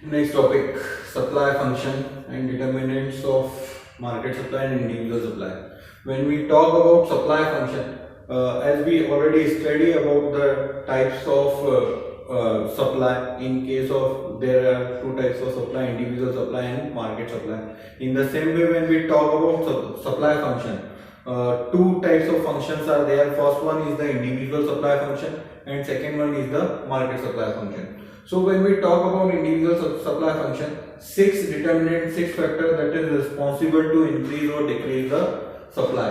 Next topic, supply function and determinants of market supply and individual supply. When we talk about supply function, as we already study about the types of supply, in case of there are two types of supply, individual supply and market supply. In the same way, when we talk about supply function, two types of functions are there. First one is the individual supply function and second one is the market supply function. So when we talk about individual supply function, six determinants, six factors that is responsible to increase or decrease the supply.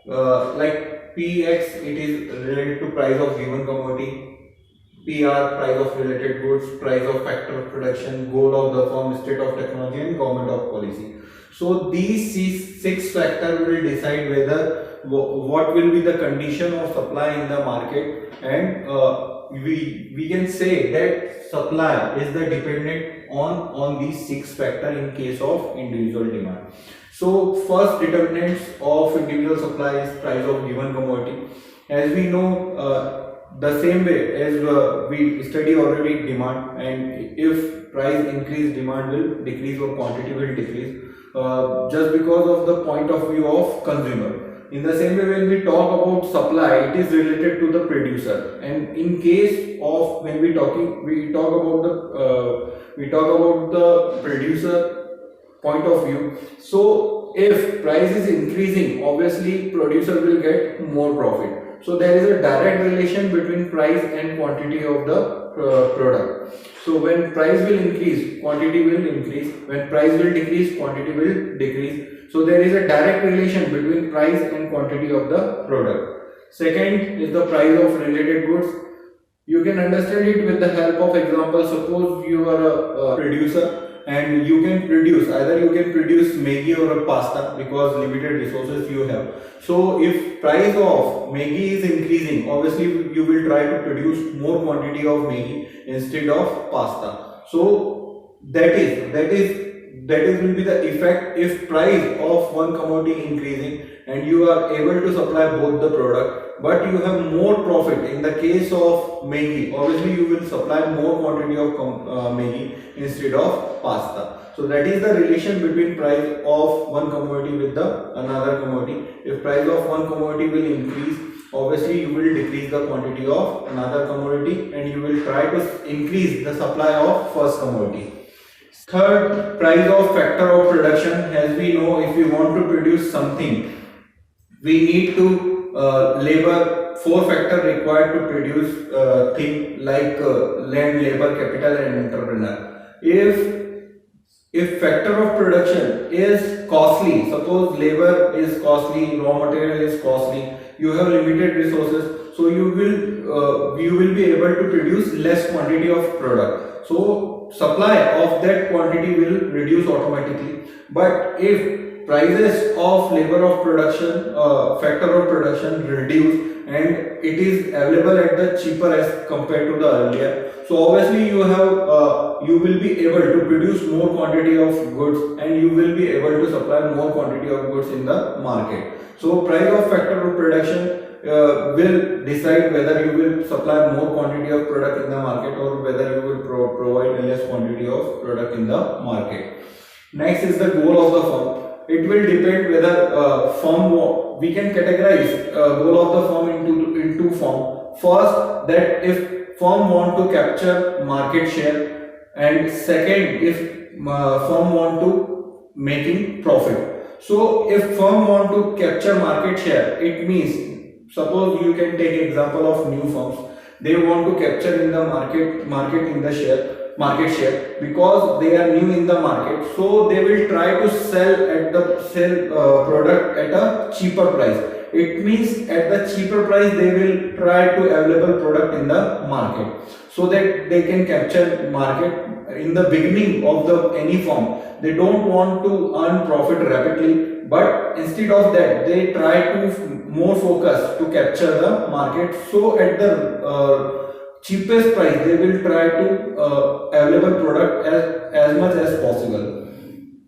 Like Px, it is related to price of given commodity. PR, price of related goods, price of factor of production, goal of the firm, state of technology and government of policy. So these six factors will decide whether what will be the condition of supply in the market, and we can say that supply is the dependent on these six factors in case of individual demand. So first determinants of individual supply is price of given commodity. As we know, the same way as we study already demand, and if price increase, demand will decrease or quantity will decrease, just because of the point of view of consumer. In the same way, when we talk about supply, it is related to the producer, and in case of when we talk about the producer point of view. So if price is increasing, obviously producer will get more profit. So there is a direct relation between price and quantity of the product. So when price will increase, quantity will increase. When price will decrease, quantity will decrease. So there is a direct relation between price and quantity of the product. Second is the price of related goods. You can understand it with the help of example. Suppose you are a producer and you can produce, either you can produce Maggi or a pasta because limited resources you have. So if price of Maggi is increasing, obviously you will try to produce more quantity of Maggi instead of pasta. So that will be the effect if price of one commodity increasing and you are able to supply both the product, but you have more profit. In the case of Maggi, obviously you will supply more quantity of Maggi instead of pasta. So that is the relation between price of one commodity with the another commodity. If price of one commodity will increase, obviously you will decrease the quantity of another commodity and you will try to increase the supply of first commodity. Third, price of factor of production. As we know, if we want to produce something, we need to labor, four factor required to produce thing like land, labor, capital and entrepreneur. If factor of production is costly, suppose labor is costly, raw material is costly, you have limited resources, so you will be able to produce less quantity of product. So supply of that quantity will reduce automatically. But if prices of labor of production, factor of production reduce and it is available at the cheaper as compared to the earlier, so obviously you will be able to produce more quantity of goods and you will be able to supply more quantity of goods in the market. So price of factor of production will decide whether you will supply more quantity of product in the market or whether you will provide less quantity of product in the market. Next is the goal of the firm. It will depend whether we can categorize goal of the firm into two form. First, that if firm want to capture market share, and second, if firm want to making profit. So if firm want to capture market share, it means, suppose you can take example of new firms. They want to capture in the market in the market share because they are new in the market, so they will try to sell product at a cheaper price. It means at the cheaper price they will try to available product in the market so that they can capture market. In the beginning of any firm, they don't want to earn profit rapidly, but instead of that they try to more focus to capture the market. So at the cheapest price they will try to available product as much as possible.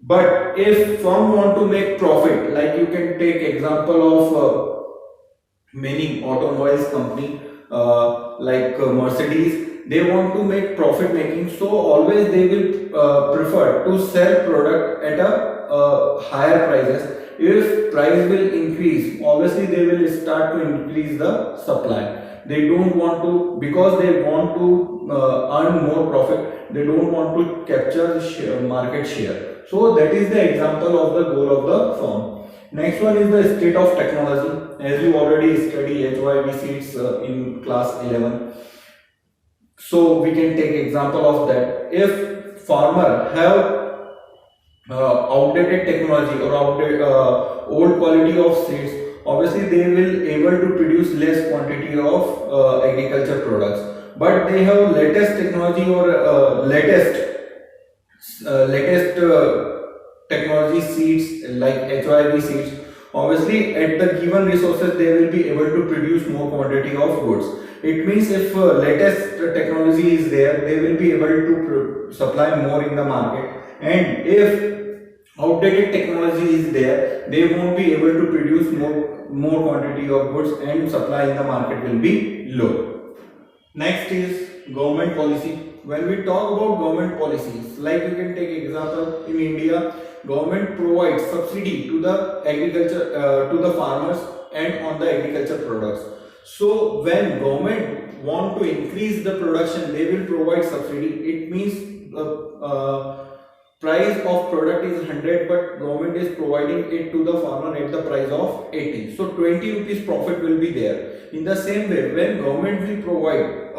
But if firm want to make profit, like you can take example of many automobiles company, like Mercedes, they want to make profit making, so always they will prefer to sell product at a higher prices. If price will increase, obviously they will start to increase the supply. They don't want to, because they want to earn more profit, they don't want to capture market share. So that is the example of the goal of the firm. Next one is the state of technology. As you already study HYBCs in class 11, so we can take example of that. If farmer have outdated technology or old quality of seeds, obviously they will able to produce less quantity of agriculture products. But they have latest technology or latest technology seeds like HYB seeds. Obviously, at the given resources, they will be able to produce more quantity of goods. It means if latest technology is there, they will be able to supply more in the market. And if outdated technology is there, they won't be able to produce more quantity of goods, and supply in the market will be low. Next is government policy. When we talk about government policies, like you can take example in India, government provides subsidy to the agriculture to the farmers and on the agriculture products. So when government want to increase the production, they will provide subsidy. It means price of product is 100, but government is providing it to the farmer at the price of 80. So 20 rupees profit will be there. In the same way, when government will provide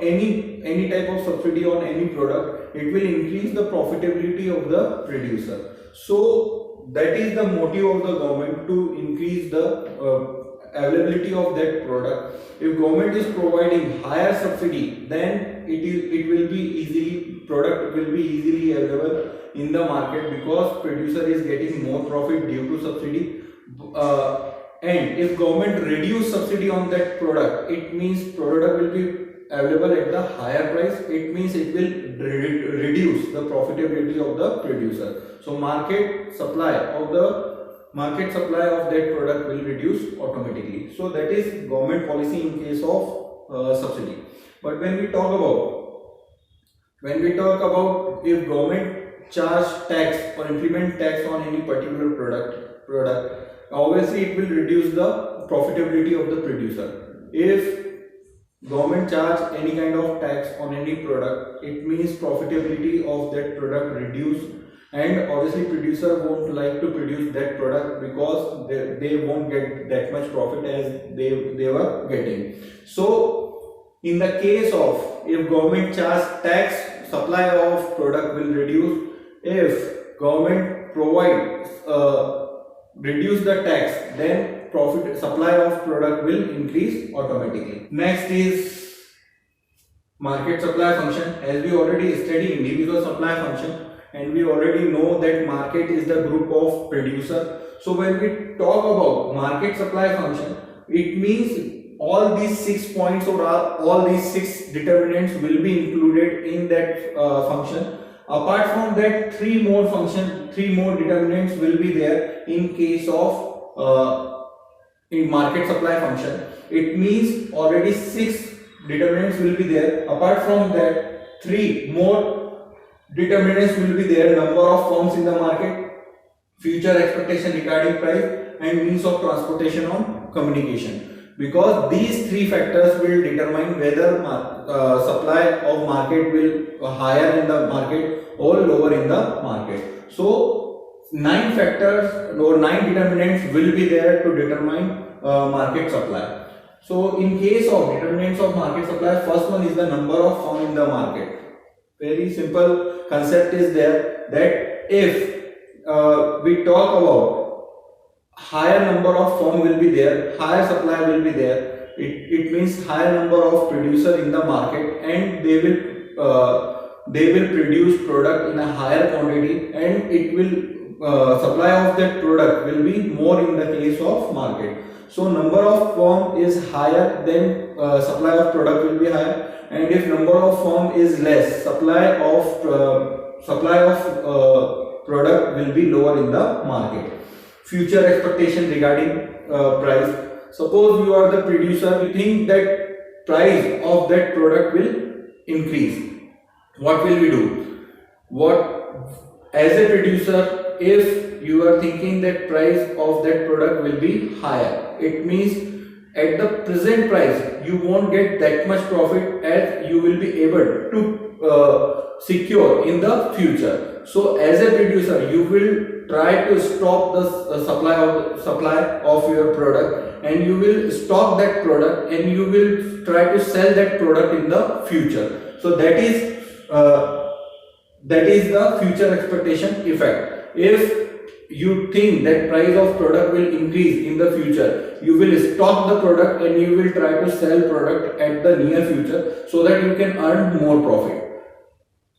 any type of subsidy on any product, it will increase the profitability of the producer. So that is the motive of the government, to increase the availability of that product. If government is providing higher subsidy, then it will be easily, product will be easily available in the market, because producer is getting more profit due to subsidy. And if government reduce subsidy on that product, it means product will be available at the higher price. It means it will reduce the profitability of the producer. So market supply of that product will reduce automatically. So that is government policy in case of subsidy. But when we talk about if government charge tax or implement tax on any particular product, obviously it will reduce the profitability of the producer. If government charge any kind of tax on any product, it means profitability of that product reduce, and obviously producer won't like to produce that product, because they won't get that much profit as they were getting. So in the case of, if government charge tax, supply of product will reduce. If government provide reduce the tax, then supply of product will increase automatically. Next is market supply function. As we already studied individual supply function, and we already know that market is the group of producer. So when we talk about market supply function, it means all these 6 points or all these 6 determinants will be included in that function. Apart from that, 3 more determinants will be there in case of in market supply function. It means already 6 determinants will be there. Apart from that, 3 more determinants will be there: number of firms in the market, future expectation regarding price, and means of transportation or communication. Because these 3 factors will determine whether supply of market will higher in the market or lower in the market. So 9 factors or 9 determinants will be there to determine market supply. So in case of determinants of market supply, first one is the number of firms in the market. Very simple concept is there, that if we talk about higher number of firm will be there, higher supply will be there, it means higher number of producer in the market, and they will produce product in a higher quantity, and it will supply of that product will be more in the case of market. So number of firm is higher, then supply of product will be higher, and if number of firm is less, supply of product will be lower in the market. Future expectation regarding price. Suppose you are the producer, you think that price of that product will increase. What will we do? What, as a producer, if you are thinking that price of that product will be higher, it means at the present price you won't get that much profit as you will be able to secure in the future. So as a producer, you will try to stop the supply of your product, and you will stock that product, and you will try to sell that product in the future. So that is the future expectation effect. If you think that price of product will increase in the future, you will stock the product and you will try to sell product at the near future so that you can earn more profit.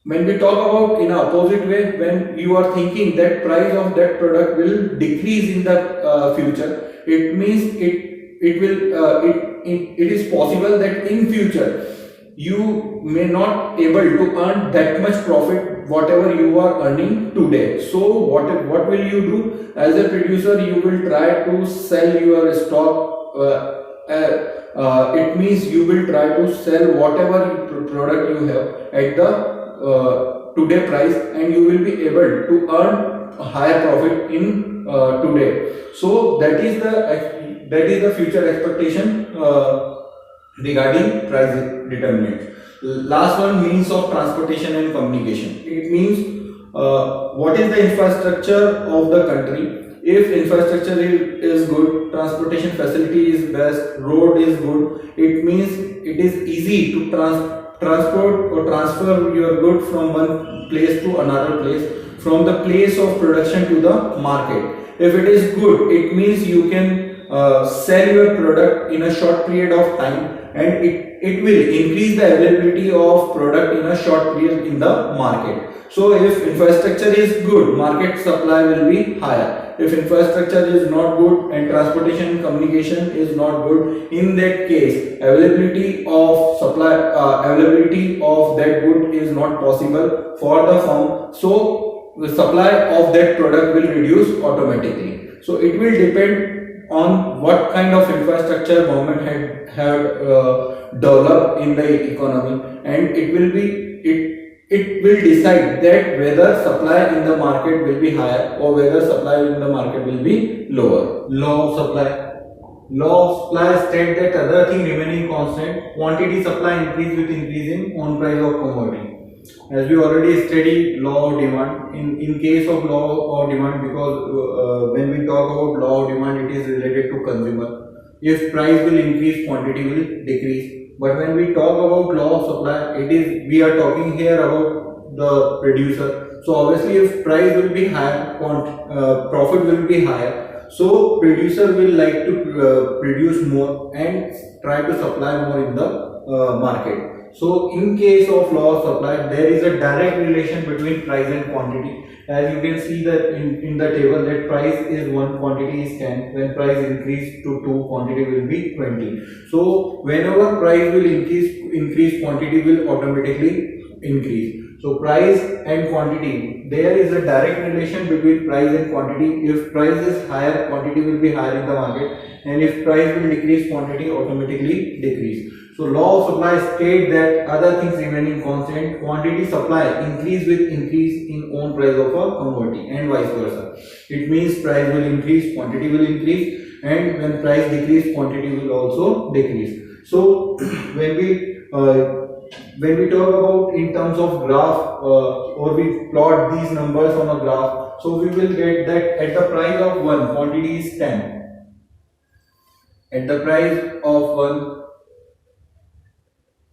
When we talk about in a opposite way, when you are thinking that price of that product will decrease in the future, it means it is possible that in future you may not able to earn that much profit whatever you are earning today. So what will you do? As a producer, you will try to sell your stock. It means you will try to sell whatever product you have at the today price, and you will be able to earn a higher profit in today. So that is the future expectation regarding price determinants. Last one, means of transportation and communication. It means what is the infrastructure of the country. If infrastructure is good, transportation facility is best, road is good, it means it is easy to transport or transfer your good from one place to another place, from the place of production to the market. If it is good, it means you can sell your product in a short period of time, and it will increase the availability of product in a short period in the market. So if infrastructure is good, market supply will be higher. If infrastructure is not good and transportation and communication is not good, in that case availability of that good is not possible for the firm. So the supply of that product will reduce automatically. So it will depend on what kind of infrastructure government had developed in the economy, and it will decide that whether supply in the market will be higher or whether supply in the market will be lower. Law of supply states that other thing remaining constant, quantity supply increase with increasing on price of commodity. As we already studied law of demand, in case of law of demand, because when we talk about law of demand, it is related to consumer. If price will increase, quantity will decrease. But when we talk about law of supply, we are talking here about the producer. So obviously, if price will be higher, profit will be higher. So producer will like to produce more and try to supply more in the market. So in case of law of supply, there is a direct relation between price and quantity. As you can see that in the table, that price is 1, quantity is 10. When price increase to 2, quantity will be 20. So whenever price will increase, quantity will automatically increase. So price and quantity, there is a direct relation between price and quantity. If price is higher, quantity will be higher in the market, and if price will decrease, quantity automatically decrease. So law of supply states that other things remaining constant, quantity supply increase with increase in own price of a commodity, and vice versa. It means price will increase, quantity will increase, and when price decrease, quantity will also decrease. So when we talk about in terms of graph, or we plot these numbers on a graph, so we will get that at the price of 1, quantity is 10. At the price of 1,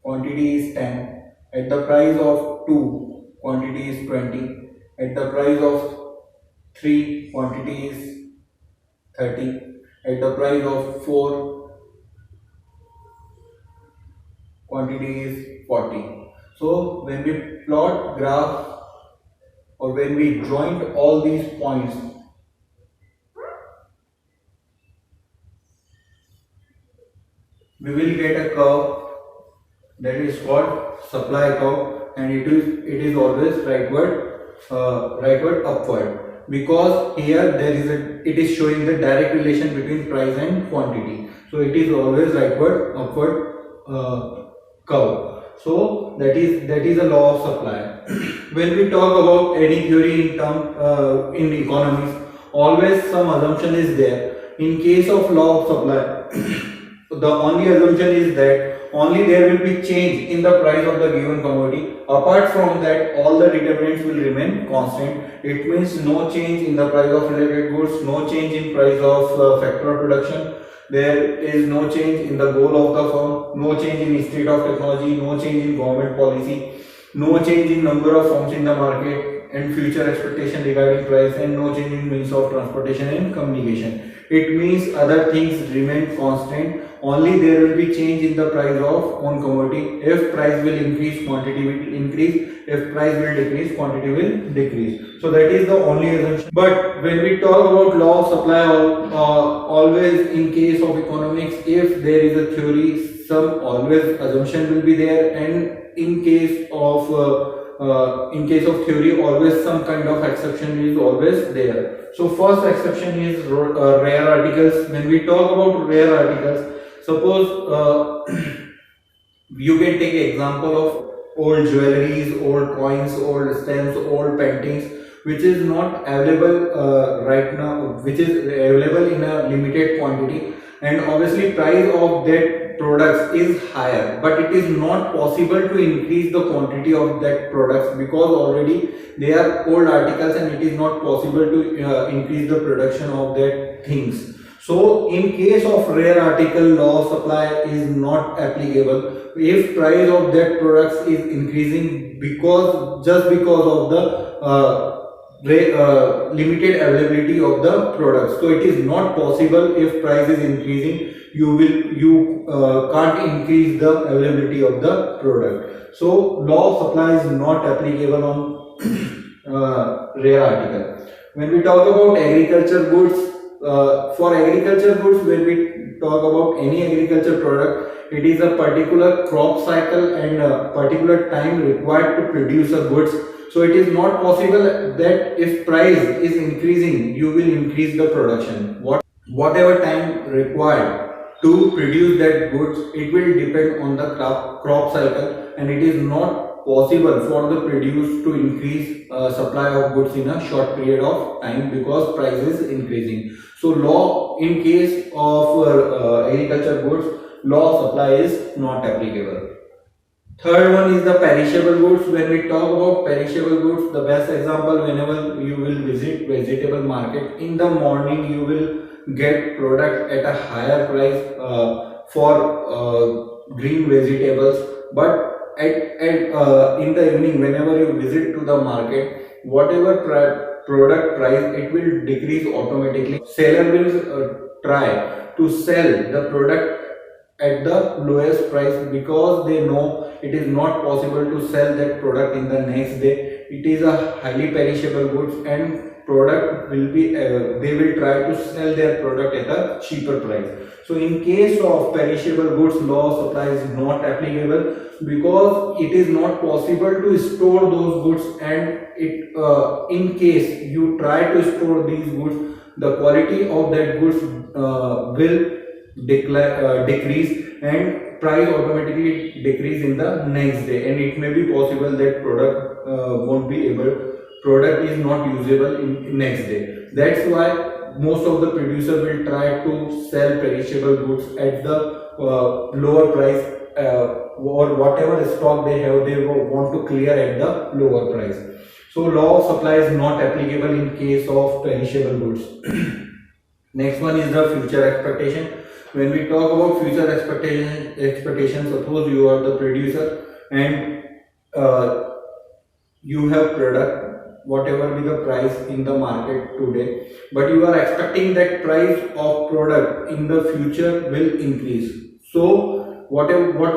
quantity is 10. At the price of 2, quantity is 20. At the price of 3, quantity is 30. At the price of 4, quantity is 40. So when we plot graph, or when we join all these points, we will get a curve that is called supply curve, and it is always rightward upward, because here it is showing the direct relation between price and quantity. So it is always rightward upward curve. So that is a law of supply. When we talk about any theory in economics, always some assumption is there. In case of law of supply, the only assumption is that only there will be change in the price of the given commodity. Apart from that, all the determinants will remain constant. It means no change in the price of related goods, no change in price of factor of production. There is no change in the goal of the firm, no change in state of technology, no change in government policy, no change in number of firms in the market and future expectation regarding price, and no change in means of transportation and communication. It means other things remain constant. Only there will be change in the price of one commodity. If price will increase, quantity will increase. If price will decrease, quantity will decrease. So that is the only assumption. But when we talk about law of supply, always in case of economics, if there is a theory, some always assumption will be there, and in case of theory, always some kind of exception is always there. So first exception is rare articles. When we talk about rare articles, suppose you can take example of old jewelries, old coins, old stamps, old paintings, which is not available right now, which is available in a limited quantity, and obviously price of that products is higher, but it is not possible to increase the quantity of that products because already they are old articles and it is not possible to increase the production of that things. So in case of rare article, law of supply is not applicable if price of that products is increasing just because of the limited availability of the products. So it is not possible if price is increasing, you can't increase the availability of the product. So law of supply is not applicable on rare article. When we talk about agriculture goods, for agriculture goods, when we talk about any agriculture product, it is a particular crop cycle and a particular time required to produce a goods. So it is not possible that if price is increasing, you will increase the production. Whatever time required to produce that goods, it will depend on the crop cycle, and it is not possible for the produce to increase supply of goods in a short period of time because price is increasing. So law in case of agriculture goods, law of supply is not applicable. Third one is the perishable goods. When we talk about perishable goods, the best example, whenever you will visit vegetable market, in the morning you will get product at a higher price for green vegetables, but in the evening, whenever you visit to the market, whatever product price, it will decrease automatically. Seller will try to sell the product at the lowest price because they know it is not possible to sell that product in the next day. It is a highly perishable goods, and product will be they will try to sell their product at a cheaper price. So in case of perishable goods, law of supply is not applicable because it is not possible to store those goods, and in case you try to store these goods, the quality of that goods will decrease, and price automatically decrease in the next day, and it may be possible that product is not usable in next day. That's why most of the producer will try to sell perishable goods at the lower price, or whatever stock they have, they want to clear at the lower price. So law of supply is not applicable in case of perishable goods. Next one is the future expectation. When we talk about future expectation, suppose you are the producer and you have product, whatever be the price in the market today, but you are expecting that price of product in the future will increase. So what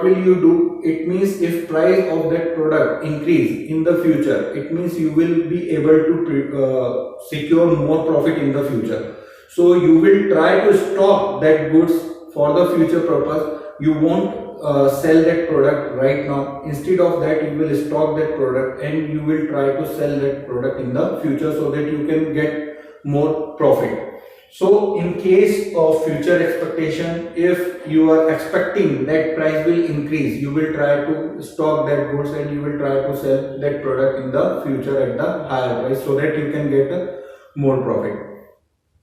will you do? It means if price of that product increase in the future, it means you will be able to secure more profit in the future. So you will try to stock that goods for the future purpose. You won't sell that product right now. Instead of that, you will stock that product and you will try to sell that product in the future so that you can get more profit. So in case of future expectation, if you are expecting that price will increase, you will try to stock that goods and you will try to sell that product in the future at the higher price so that you can get a more profit.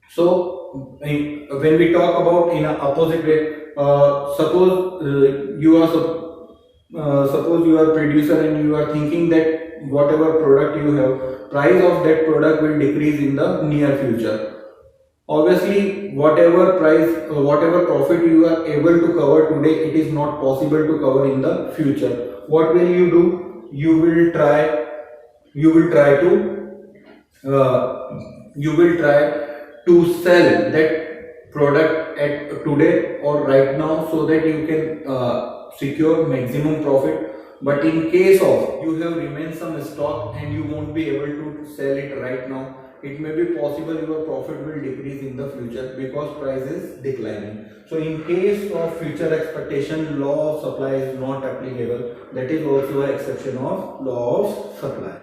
So when we talk about in an opposite way, suppose suppose you are producer and you are thinking that whatever product you have, price of that product will decrease in the near future. Obviously, whatever price, whatever profit you are able to cover today, it is not possible to cover in the future. What will you do? You will try to, sell that product at today or right now so that you can secure maximum profit. But in case of you have remained some stock and you won't be able to sell it right now, it may be possible your profit will decrease in the future because price is declining. So in case of future expectation, law of supply is not applicable. That is also an exception of law of supply.